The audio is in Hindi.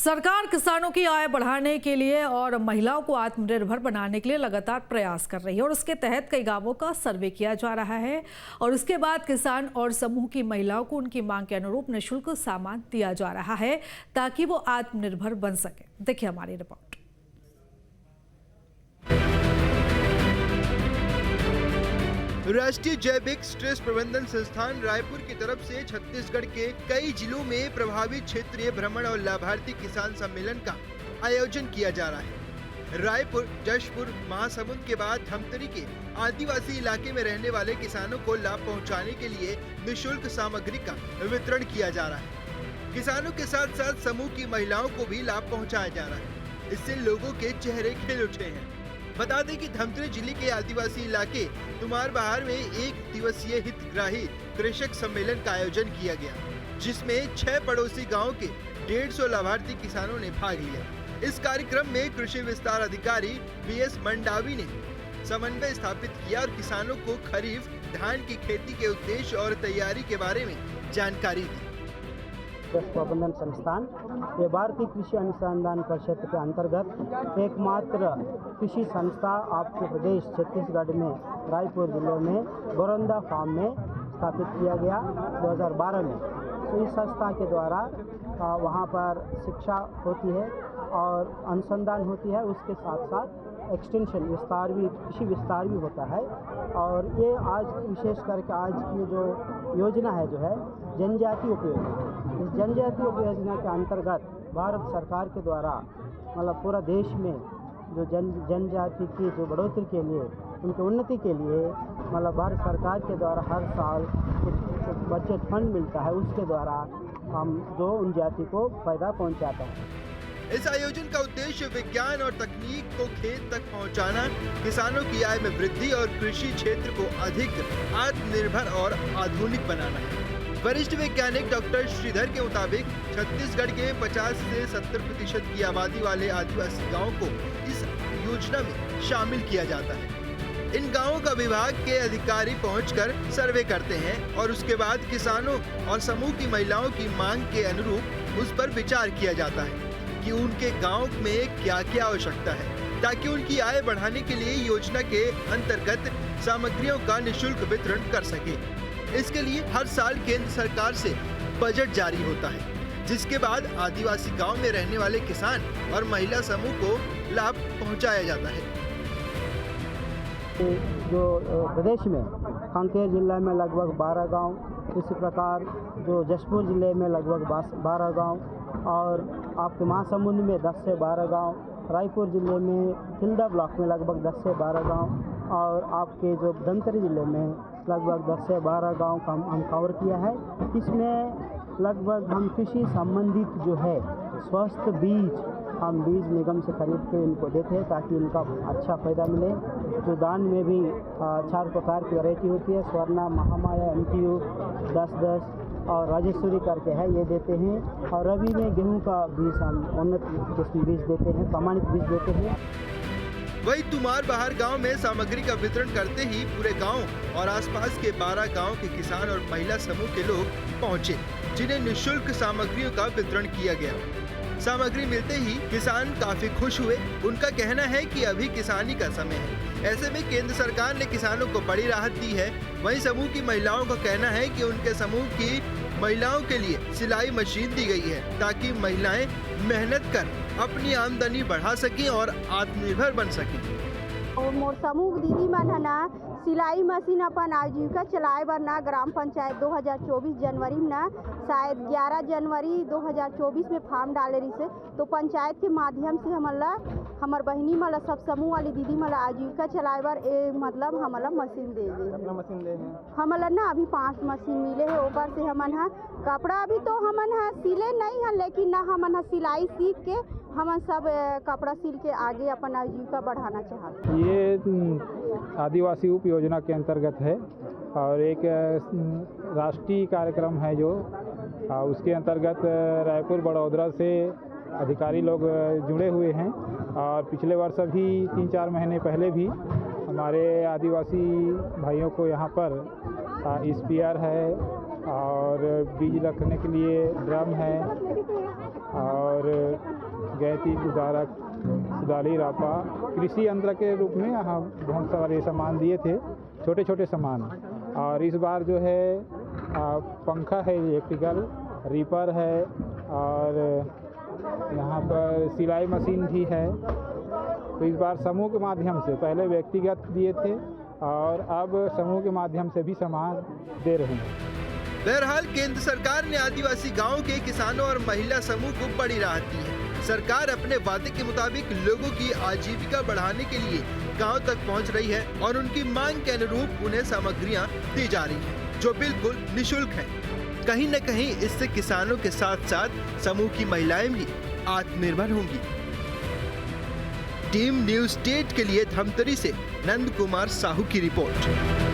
सरकार किसानों की आय बढ़ाने के लिए और महिलाओं को आत्मनिर्भर बनाने के लिए लगातार प्रयास कर रही है और उसके तहत कई गांवों का सर्वे किया जा रहा है और उसके बाद किसान और समूह की महिलाओं को उनकी मांग के अनुरूप निःशुल्क सामान दिया जा रहा है ताकि वो आत्मनिर्भर बन सके। देखिए हमारी रिपोर्ट। राष्ट्रीय जैविक स्ट्रेस प्रबंधन संस्थान रायपुर की तरफ से छत्तीसगढ़ के कई जिलों में प्रभावित क्षेत्रीय भ्रमण और लाभार्थी किसान सम्मेलन का आयोजन किया जा रहा है। रायपुर, जशपुर, महासमुंद के बाद धमतरी के आदिवासी इलाके में रहने वाले किसानों को लाभ पहुंचाने के लिए निःशुल्क सामग्री का वितरण किया जा रहा है। किसानों के साथ साथ समूह की महिलाओं को भी लाभ पहुँचाया जा रहा है। इससे लोगों के चेहरे खिल उठे हैं। बता दें कि धमतरी जिले के आदिवासी इलाके तुमारबहार में 1 दिवसीय हितग्राही कृषक सम्मेलन का आयोजन किया गया, जिसमें 6 पड़ोसी गांव के 150 लाभार्थी किसानों ने भाग लिया। इस कार्यक्रम में कृषि विस्तार अधिकारी बीएस मंडावी ने समन्वय स्थापित किया और किसानों को खरीफ धान की खेती के उद्देश्य और तैयारी के बारे में जानकारी दी। प्रबंधन संस्थान ये भारतीय कृषि अनुसंधान परिषद के अंतर्गत एकमात्र कृषि संस्था आपके प्रदेश छत्तीसगढ़ में रायपुर जिले में गोरंदा फार्म में स्थापित किया गया 2012 में। तो इस संस्था के द्वारा वहाँ पर शिक्षा होती है और अनुसंधान होती है, उसके साथ साथ एक्सटेंशन विस्तार भी, कृषि विस्तार भी होता है। और ये आज विशेष करके आज की जो योजना है जो है जनजाति उपयोजना, इस जनजाति उपयोजना के अंतर्गत भारत सरकार के द्वारा मतलब पूरा देश में जो जनजाति की जो बढ़ोतरी के लिए, उनकी उन्नति के लिए मतलब भारत सरकार के द्वारा हर साल कुछ बजट फंड मिलता है, उसके द्वारा हम जो उन जाति को फायदा पहुंचाता है। इस आयोजन का उद्देश्य विज्ञान और तकनीक को खेत तक पहुंचाना, किसानों की आय में वृद्धि और कृषि क्षेत्र को अधिक आत्मनिर्भर और आधुनिक बनाना है। वरिष्ठ वैज्ञानिक डॉक्टर श्रीधर के मुताबिक छत्तीसगढ़ के 50 से 70% की आबादी वाले आदिवासी गांवों को इस योजना में शामिल किया जाता है। इन गांवों का विभाग के अधिकारी पहुंचकर सर्वे करते हैं और उसके बाद किसानों और समूह की महिलाओं की मांग के अनुरूप उस पर विचार किया जाता है कि उनके गांव में क्या क्या आवश्यकता है ताकि उनकी आय बढ़ाने के लिए योजना के अंतर्गत सामग्रियों का निःशुल्क वितरण कर सके। इसके लिए हर साल केंद्र सरकार से बजट जारी होता है, जिसके बाद आदिवासी गांव में रहने वाले किसान और महिला समूह को लाभ पहुंचाया जाता है। जो प्रदेश में कांकेर जिला में लगभग 12 गांव, इसी प्रकार जो जशपुर जिले में लगभग 12 गांव और आपके महासमुंद में 10 से 12 गांव, रायपुर जिले में तिल्दा ब्लॉक में लगभग 10 से 12 गांव और आपके जो धमतरी जिले में लगभग 10 से 12 गांव का हम कवर किया है। इसमें लगभग हम कृषि संबंधित जो है स्वस्थ बीज हम बीज निगम से खरीद के इनको देते हैं ताकि इनका अच्छा फ़ायदा मिले। जो दान में भी 4 प्रकार की वैरायटी होती है, स्वर्णा, महामाया, MTU 10-10 और राजेश्वरी करके है, ये देते हैं। और रबी में गेहूं का बीज हम उन्नत किस्म बीज देते हैं, प्रमाणित बीज देते हैं। वही तुमारबहार गांव में सामग्री का वितरण करते ही पूरे गांव और आसपास के 12 गांव के किसान और महिला समूह के लोग पहुंचे, जिन्हें निःशुल्क सामग्रियों का वितरण किया गया। सामग्री मिलते ही किसान काफी खुश हुए। उनका कहना है कि अभी किसानी का समय है, ऐसे में केंद्र सरकार ने किसानों को बड़ी राहत दी है। वहीं समूह की महिलाओं का कहना है कि उनके समूह की महिलाओं के लिए सिलाई मशीन दी गई है ताकि महिलाएं मेहनत कर अपनी आमदनी बढ़ा सकें और आत्मनिर्भर बन सकें। और मोर समूह दीदी मन है ना सिलाई मशीन अपन आजीविका चलाए बर ना ग्राम पंचायत 2024 जनवरी में ना शायद 11 जनवरी 2024 में फॉर्म डाले रही से, तो पंचायत के माध्यम से हमार बहनी मला सब समूह वाली दीदी मला आजीविका चलाए बर मतलब हमारा मशीन दे दी। हमारा ना अभी 5 मशीन मिले है, ऊपर से हमन है कपड़ा अभी तो हमन है सिले नहीं है, लेकिन ना हमन है सिलाई सीख के हम सब कपड़ा सिल के आगे अपन आजीविका बढ़ाना चाहते हैं। ये आदिवासी उप योजना के अंतर्गत है और एक राष्ट्रीय कार्यक्रम है जो उसके अंतर्गत रायपुर बड़ौदा से अधिकारी लोग जुड़े हुए हैं और पिछले वर्ष भी 3-4 महीने पहले भी हमारे आदिवासी भाइयों को यहाँ पर स्पेयर है और बीज रखने के लिए ड्रम है और गैती, गुदारक, सुदाली, रापा, कृषि यंत्र के रूप में यहाँ बहुत सारे सामान दिए थे, छोटे छोटे सामान। और इस बार जो है पंखा है इलेक्ट्रिकल, रीपर है और यहाँ पर सिलाई मशीन भी है। तो इस बार समूह के माध्यम से, पहले व्यक्तिगत दिए थे और अब समूह के माध्यम से भी सामान दे रहे हैं। बहरहाल केंद्र सरकार ने आदिवासी गांवों के किसानों और महिला समूह को बड़ी राहत दी है। सरकार अपने वादे के मुताबिक लोगों की आजीविका बढ़ाने के लिए गांव तक पहुंच रही है और उनकी मांग के अनुरूप उन्हें सामग्रियां दी जा रही हैं, जो बिल्कुल निःशुल्क है। कहीं न कहीं इससे किसानों के साथ साथ समूह की महिलाएं भी आत्मनिर्भर होंगी। टीम न्यूज़ स्टेट के लिए धमतरी से नंद कुमार साहू की रिपोर्ट।